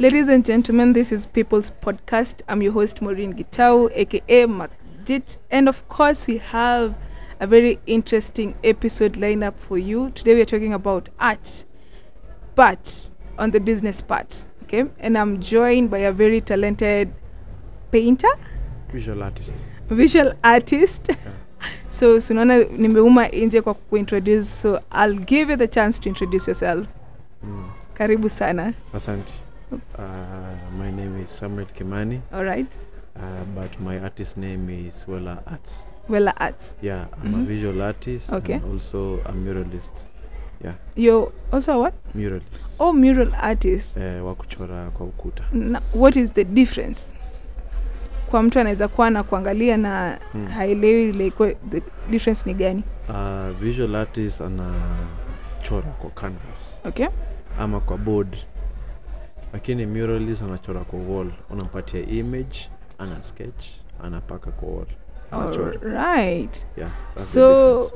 Ladies and gentlemen, this is People's Podcast. I'm your host, Maureen Gitau, aka Macjit. And of course, we have a very interesting episode lined up for you. Today, we are talking about art, but on the business part. Okay. And I'm joined by a very talented painter, visual artist. Yeah. So, sunaona nimeuma nje kwa kuintroduce. So, I'll give you the chance to introduce yourself. Karibu sana. Asante. My name is Samuel Kimani. All right. But my artist name is Wella Arts. Wella Arts. Yeah, I'm a visual artist. Okay. And also a muralist. Yeah. You're also what? Muralist. Oh, mural artist. Wa kuchora kwa ukuta. What is the difference? Kwa mtu anaweza kuwa na kuangalia na haelewi like the difference ni gani? Visual artist anachora kwa canvas. Okay. Ama kwa board. Lakini muralist anachora kwa wall. Unampatia image, ana sketch, anapaka kwa wall. All right. Yeah. So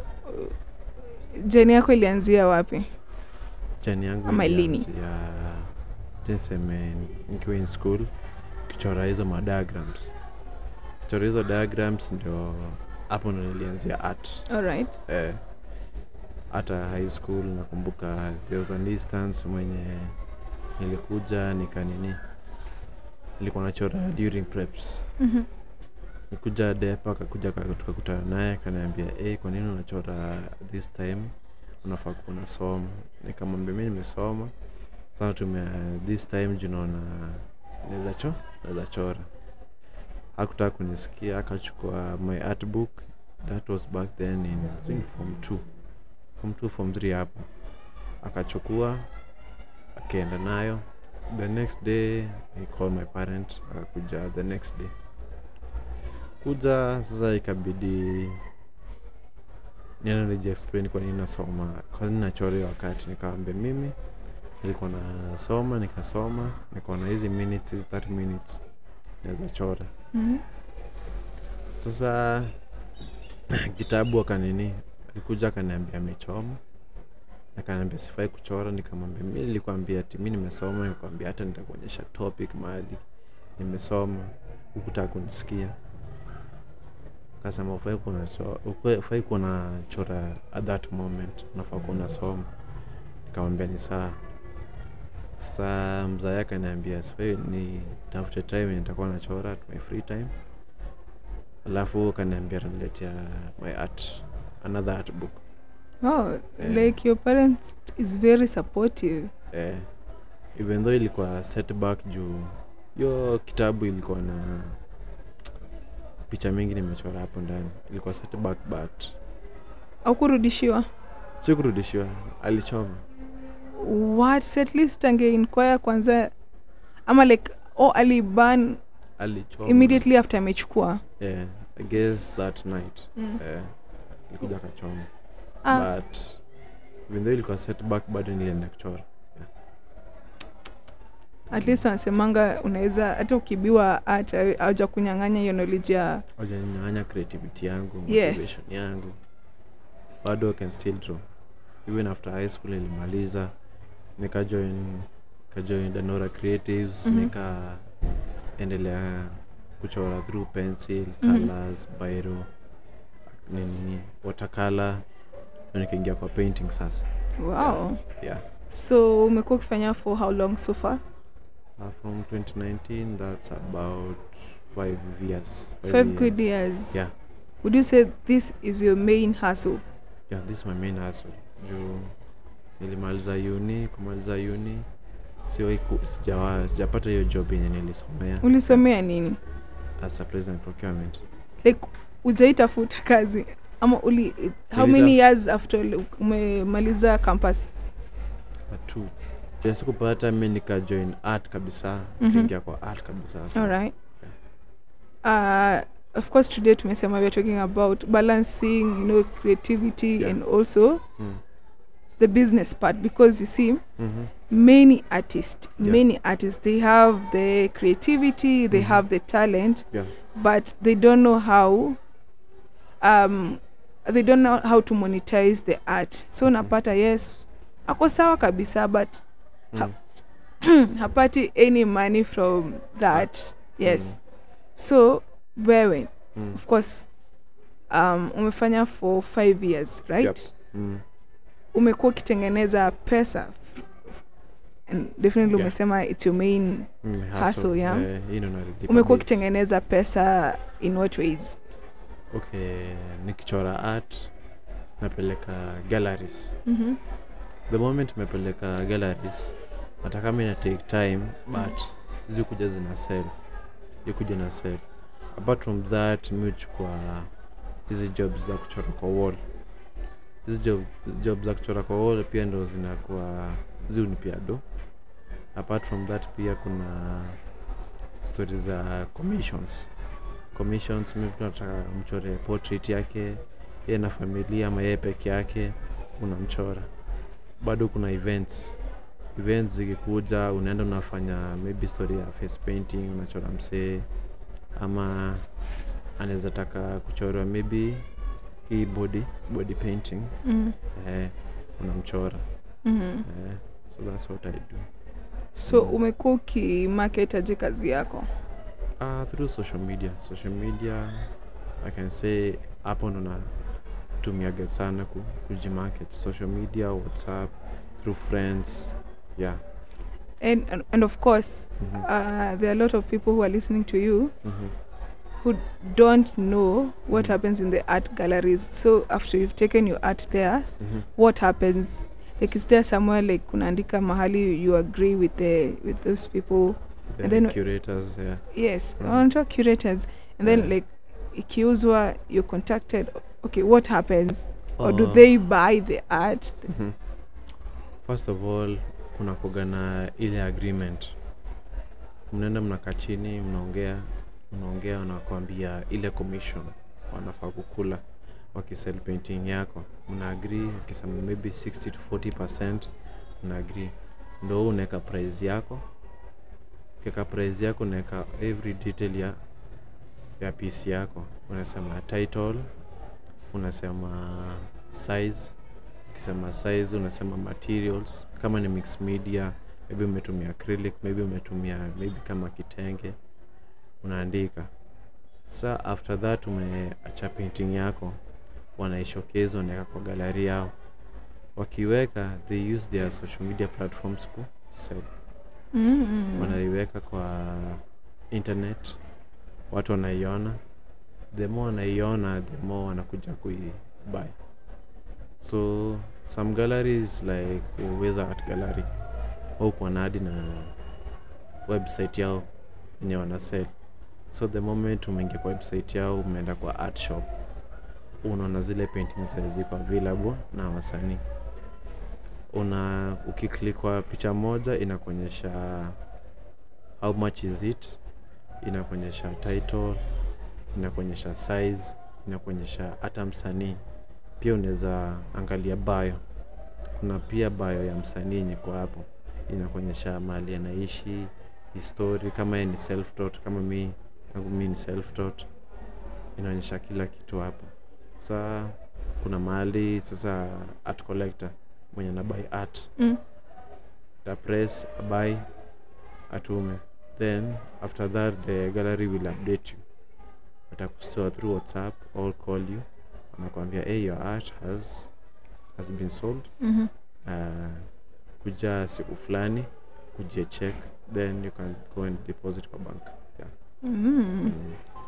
jeni yako ilianzia wapi? Jeni yangu ilianzia niseme nikiwa in school kuchora hizo diagrams. Kuchora hizo diagrams ndio hapo ndo nilianzia art. All right. Hata high school nakumbuka there was an instance mwenye nilikuja nilikuwa nachora during preps. Nikuja depa akakuja tukakutana naye akaniambia kwa nini unachora this time, unafaa kuwa unasoma. Nikamwambia mimi nimesoma sana this time jinaona naweza chora. Hakutaka kunisikia, akachukua my art book. That was back then in form 3 hapo. Akachukua akaenda nayo. The next day he called my parents, akakuja the next day. Kuja sasa ikabidi nini explain kwa nini nasoma, kwa nini nachora wakati. Nikamwambia mimi nilikuwa nasoma, nikasoma, niko na hizi minutes, 30 minutes naweza chora. Sasa kitabu alikuja akaniambia amechoma. Akaniambia sifai kuchora. Nikamwambia mimi nilikwambia ati mimi nimesoma, nikwambia hata nitakuonyesha topic mahali nimesoma, hukutaka kunisikia. Kasema ufai kuna chora at that moment, unafaa kuwa unasoma. Nikamwambia ni sawa. Sasa mzee akaniambia sifai ni tafute time nitakuwa nachora at my free time. Alafu akaniambia ataniletea my art, another art book. Oh, like your parents is very supportive. Even though ilikuwa setback juu yo kitabu ilikuwa na picha mingi nimechora hapo ndani. Ilikuwa setback but Hakurudishiwa? Sikurudishiwa, alichoma. What? At least inquire kwanza ama like aliban alichoma immediately after amechukua. I guess that night. Ilikuja akachoma. But even though ilikuwa setback bado nilienda kuchora. At least wanasemanga unaweza hata ukibiwa art haja kunyang'anya hiyo knowledge ya kunyang'anya creativity yangu, motivation yangu. Bado I can still draw. Even after high school nilimaliza, nikajoin Danora Creatives, nikaendelea kuchora through pencil, colors, biro, watercolor, na nikaingia kwa painting sasa. Wow. Yeah. So umekuwa ukifanya for how long so far? From 2019, that's about 5 years. 5 good years. Yeah. Would you say this is your main hustle? Yeah, this is my main hustle. Nilimaliza uni, sijapata hiyo job yenye nilisomea. Ulisomea nini? As a president procurement. Like ujaitafuta kazi ama how many years after umemaliza campus? 2. Yes, kupata mimi nikajoin art kabisa, nikaingia kwa art kabisa sasa. All right. Of course today tumesema we are talking about balancing, creativity and also the business part, because you see many artists they have the creativity, they have the talent, but they don't know how to monetize the art. So napata yes ako sawa kabisa but hapati any money from that. Yes. So wewe of course umefanya for 5 years, right? Yep. Umekuwa ukitengeneza pesa and definitely umesema it's your main hustle, yeah? Umekuwa ukitengeneza pesa in what ways? Okay, nikichora art napeleka galleries. The moment nimepeleka galleries, hata kama ina take time, but zikuja zina sell. Yukuja na sell. Apart from that, mimi huchukua hizi jobs za kuchora kwa wall. Hizi jobs za kuchora kwa wall pia ndo zinakuwa zinipia do. Apart from that, pia kuna stories za commissions. Mimi tunataka mchore portrait yake, yeye na familia ama yeye peke yake, unamchora. Bado kuna events zikikuja, unaenda unafanya maybe story ya face painting, unachora msee, ama anaweza taka kuchora maybe hii body painting, unamchora. So that's what I do. So umekuwa ukimarket aje kazi yako? Through social media, I can say hapo ndo natumiaga sana kujimarket. Social media, WhatsApp, through friends, yeah. And of course, there are a lot of people who are listening to you who don't know what happens in the art galleries. So after you've taken your art there, what happens? Like, is there somewhere like kunaandika mahali you agree with those people? And then curators, yeah. Yes, on curators. And then like ikiuzwa, you're contacted. Okay, what happens? Or do they buy the art? First of all, kuna kuga na ile agreement. Mnaenda mnakaa chini, mnaongea wanakuambia ile commission wanafaa kukula wakisell painting yako. Mna agree, wakisema maybe 60 to 40%, mna agree. Ndio unaweka price yako. Kika price yako unaweka every detail ya piece yako. Unasema title, unasema size, ukisema size unasema materials, kama ni mixed media, maybe umetumia acrylic, maybe umetumia kama kitenge, unaandika. Sa after that umeacha painting yako, wanaishowcase, wanaweka kwa gallery yao. Wakiweka, they use their social media platforms to sell. Wanaiweka kwa internet, watu wanaiona. The more wanaiona, the more wanakuja buy. So some galleries like Weza Art Gallery au kwa nadi na website yao yenye wana sell. So the moment umeingia kwa website yao, umeenda kwa art shop, unaona zile paintings ziko available na wasanii. Ukiklik kwa picha moja, inakuonyesha how much is it, inakuonyesha title, inakuonyesha size, inakuonyesha hata msanii. Pia unaweza angalia bio. Kuna pia bio ya msanii yenye kwa hapo. Inakuonyesha mahali anaishi, history, kama yeye ni self-taught, kama mimi ni self-taught. Inaonyesha kila kitu hapo. Sasa kuna mahali sasa art collector mwenye na buy art. The press buy atume. Then after that the gallery will update you. Watakustoa through WhatsApp or call you. Wanakuambia hey, your art has been sold. Kuja siku fulani, kujia check, then you can go and deposit kwa bank. Yeah.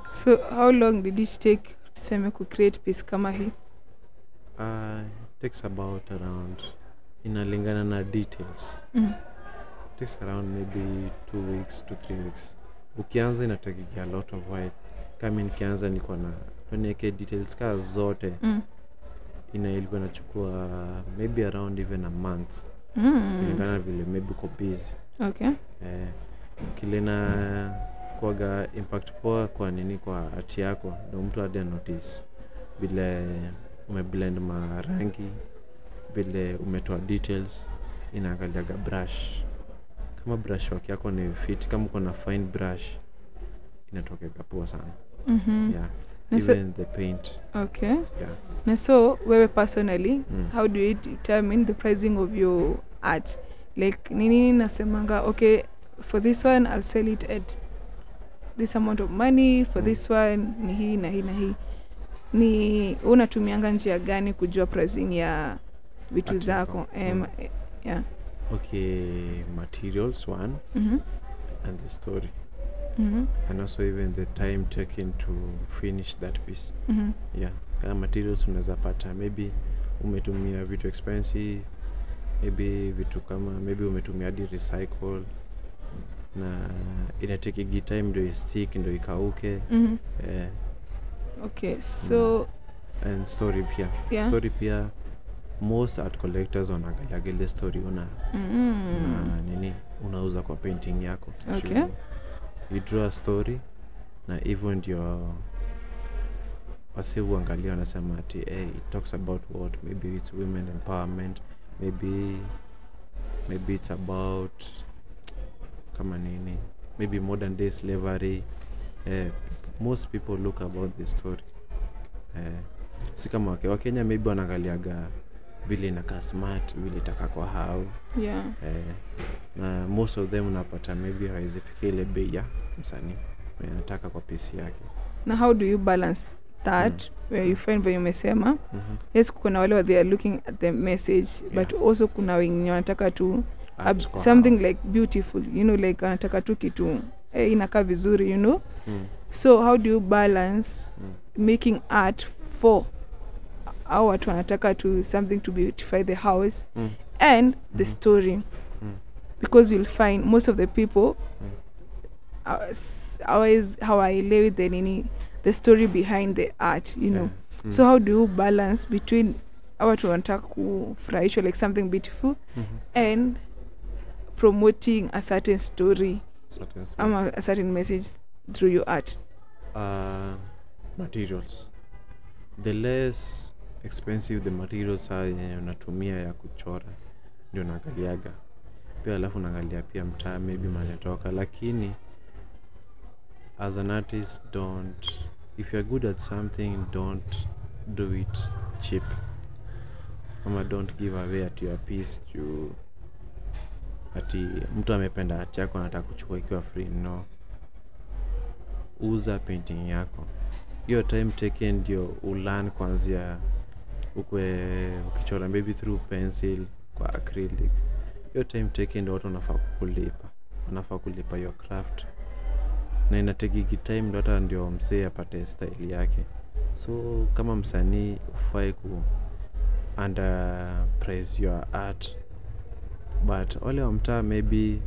So how long did it take tuseme ku create piece kama hii? Takes about around, inalingana na details. Takes around maybe 2 weeks to 3 weeks. Ukianza inatake a lot of while. Kama nikianza nilikuwa na niweke details ka zote. Ilikuwa nachukua maybe around even a month. Kulingana vile maybe uko busy. Okay. Kile na kuaga impact poa kwa nini kwa art yako, ndio mtu hadi notice vile umeblend marangi, vile umetoa details, inaangaliaga brush. Kama brush work yako ni fit, kama uko na fine brush, inatokea poa sana. Yeah. Even the paint. Okay. Yeah. Na so wewe personally, how do you determine the pricing of your art? like nini nasemanga okay for this one I'll sell it at this amount of money, for this one ni hii na hii na hii. Ni unatumianga njia gani kujua pricing ya vitu zako? Yeah. Okay, materials one, and the story, and also even the time taken to finish that piece. Yeah, kama materials unaweza pata maybe umetumia vitu expensive, maybe vitu kama maybe umetumia hadi recycle na inatake time ndio stick ndio ikauke. Okay, so and story pia. Yeah. Story pia most art collectors wanaangalia ile story una nini unauza kwa painting yako. Okay. You draw a story na even ndio wase uangalia wanasema ati it talks about what, maybe it's women empowerment, maybe it's about kama nini, maybe modern day slavery. Most people look about the story. Si kama Wakenya maybe wanaangaliaga vile inakaa smart, vile itaka kwa how. Yeah. Na most of them unapata maybe hawezi fikia ile bei ya msanii anataka kwa piece yake. Now how do you balance that where you find when umesema yes kuna wale they are looking at the message, but also kuna wengine wanataka tu something like beautiful, you know, like anataka tu kitu inakaa vizuri, you know. So how do you balance making art for au watu wanataka to something to beautify the house and the story? Because you'll find most of the people always hawaelewi the story behind the art, you know. So how do you balance between watu wanataka kufurahisha like something beautiful and promoting a certain story, a certain message through your art? Materials, the less expensive the materials are unatumia ya kuchora ndio naangaliaga pia, alafu naangalia pia mtaa maybe manetoka. Lakini as an artist, if you're good at something, don't do it cheap, ama don't give away at your piece to ati mtu amependa art yako anataka kuchukua ikiwa free. No, uza painting yako, hiyo time taken ndio ulearn kwanzia ukichora maybe through pencil kwa acrylic. Hiyo time taken ndio watu wanafaa kulipa your craft, na inategiki time ndio hata ndio msee apate style yake. So kama msanii ufai ku price your art, but wale wa mtaa maybe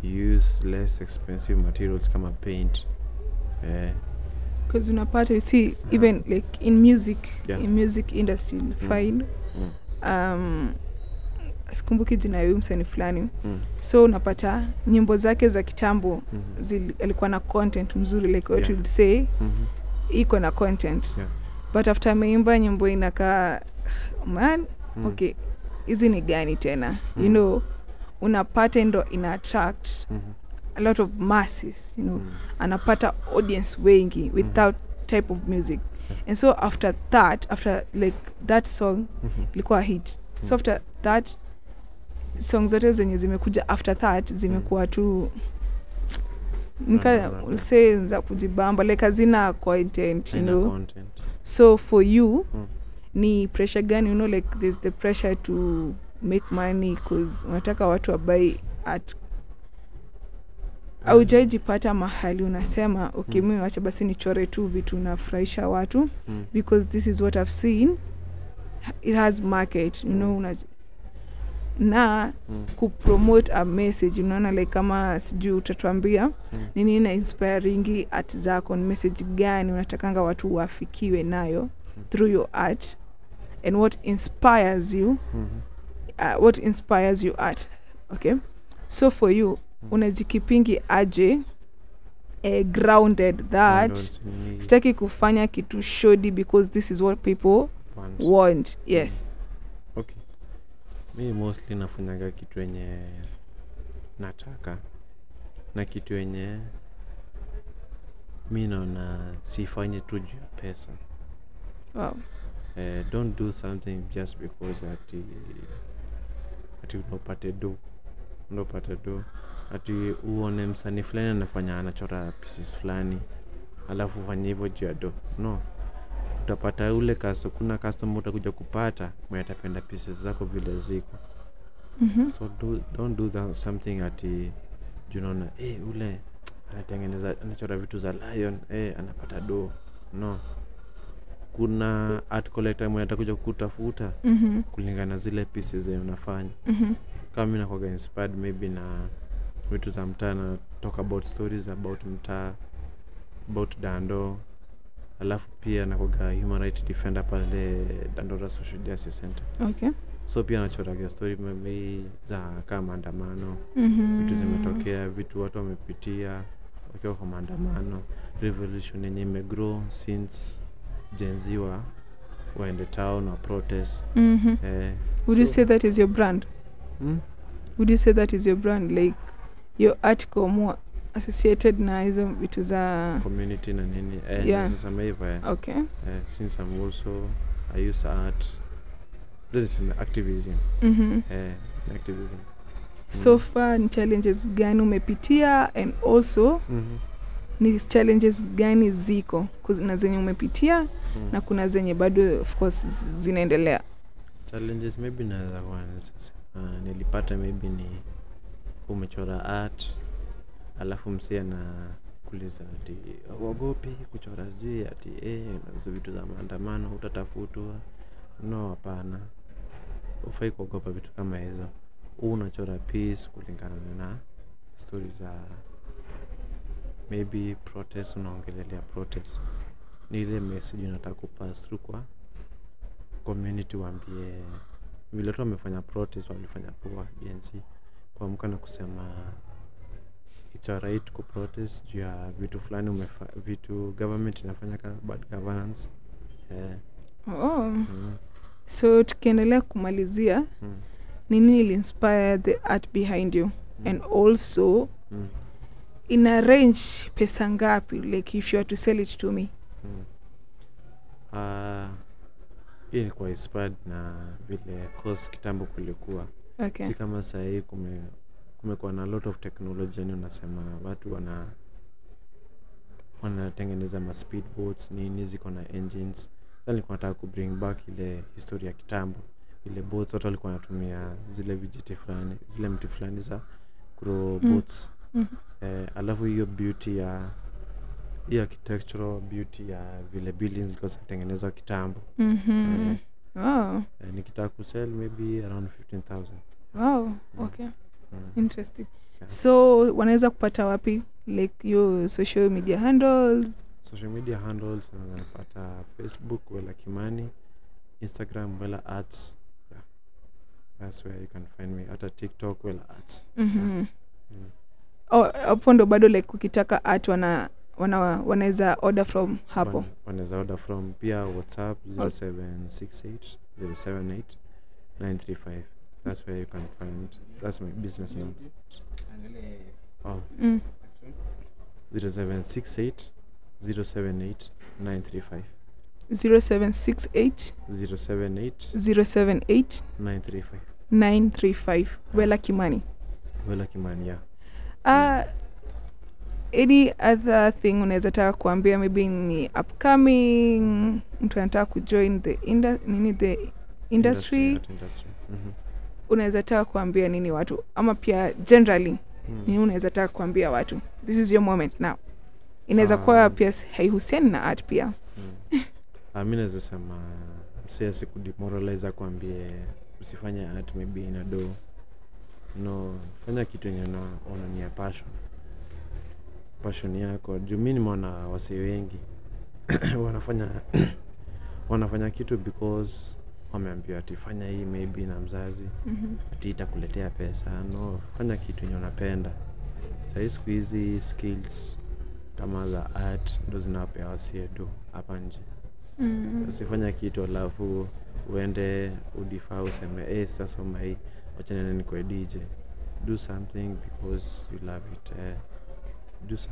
use less expensive materials kama paint. Because unapata you see even like in music, in music industry you'll find sikumbuki jina ya msanii fulani. So unapata nyimbo zake za kitambo alikuwa na content mzuri, like what you'd say iko na content, but after ameimba nyimbo inakaa man okay hizi ni gani tena, you know. Unapata ndo ina attract a lot of masses, you know. Anapata audience wengi with that type of music. And so after like that song ilikuwa hit. So after that songs zote zenye zimekuja after that zimekuwa tu say za kujibamba, like hazina content, you know. So for you ni pressure gani, you know, like there's the pressure to make money because unataka watu wabai art. Au jipata mahali unasema okay mimi wacha basi nichore tu vitu nafurahisha watu because this is what I've seen, it has market, you know. Na kupromote a message, unaona, like kama sijui utatuambia nini ina inspiring art zako, ni message gani unatakanga watu wafikiwe nayo through your art, and what inspires you art. Okay, so for you unajikipingi aje grounded that sitaki kufanya kitu shoddy because this is what people want. Yes. Okay, mimi mostly nafanyaga kitu yenye nataka na kitu yenye mimi naona sifanye tu juu ya pesa. Wow. Don't do something just because ati unapate do. ndo upate do. Ati uone msanii fulani anafanya anachora pieces fulani alafu ufanye hivyo juu ya do. No, utapata ule kuna customer utakuja kupata mwenye atapenda pieces zako vile ziko. So don't do that something ati unaona ule anatengeneza anachora vitu za lion anapata do. No, kuna art collector mwenye atakuja kukutafuta kulingana zile pieces zenye unafanya. Kama mimi nakuwa inspired maybe na vitu za mtaa, na talk about stories about mtaa, about Dando. Alafu pia nakuwa human rights defender pale Dandora Social Justice Center. Okay. So pia nachora story maybe za kama maandamano, vitu zimetokea, vitu watu wamepitia wakiwa kwa maandamano, revolution yenye imegrow since Gen Z were in the town or protest. Would you say that is your brand? Would you say that is your brand, like your article more associated na hizo vitu za community na nini? Sasa maiva. Okay. Since I'm also I use art, there is some activism. Activism. So far ni challenges gani umepitia, and also ni challenges gani ziko na zenye umepitia na kuna zenye bado of course zinaendelea? Challenges maybe na sasa nilipata maybe ni umechora art alafu msee na kuuliza ati uogopi kuchora sijui ati na vitu za maandamano utatafutwa. No, hapana, ufai kuogopa vitu kama hizo. Unachora piece kulingana na stories za maybe protest, unaongelelea protest, ni ile message unataka kupass through kwa community, waambie vile watu wamefanya protest, walifanya poa BNC kuamka na kusema it's alright ku protest juu ya vitu fulani vitu government inafanya kama bad governance. So tukiendelea kumalizia, nini ili inspire the art behind you? And also in a range pesa ngapi, like if you are to sell it to me? Hii ni kwa inspired na vile course kitambo kulikuwa. Okay. Si kama sasa hii kumekuwa na lot of technology, ni unasema watu wanatengeneza ma speedboats nini ziko na engines. Sasa nilikuwa nataka ku bring back ile historia ya kitambo, ile boats watu walikuwa wanatumia zile vijiti fulani, zile mti fulani za grow boats. Alafu hiyo beauty ya architectural beauty ya vile buildings zilikuwa zinatengenezwa kitambo. Nikitaka ku sell maybe around 15,000. Wow, okay. Interesting. So wanaweza kupata wapi, like your social media handles? Social media handles unapata Facebook Wela Kimani, Instagram Wela Arts. That's where you can find me. At TikTok Wela Arts. Hapo ndo bado like ukitaka art wanaweza order from hapo. Wanaweza order from pia WhatsApp 0768 078 935. That's where you can find. That's my business number. 0768 078 935. 0768 078 935. Wela Kimani. Wela Kimani, yeah. Any other thing unaweza taka kuambia, maybe ni upcoming mtu anataka kujoin the industry? Unaweza taka kuambia nini watu, ama pia generally nini unaweza taka kuambia watu? This is your moment now. Inaweza kuwa pia haihusiani na art pia. Mimi naweza sema msiasi kudemoralize, kuambie usifanye art maybe ina do. No, fanya kitu yenye unaona ni passion yako. Juu mimi nimeona wasee wengi wanafanya kitu because wameambiwa ati fanya hii maybe na mzazi, ati itakuletea pesa. No, fanya kitu yenye unapenda. Sasa siku hizi skills kama za art ndo zinapea wasee do hapa nje. Usifanya kitu alafu uende udifaa useme sasa soma hii, acha nene ni kwa DJ. Do something because you love it. Do something.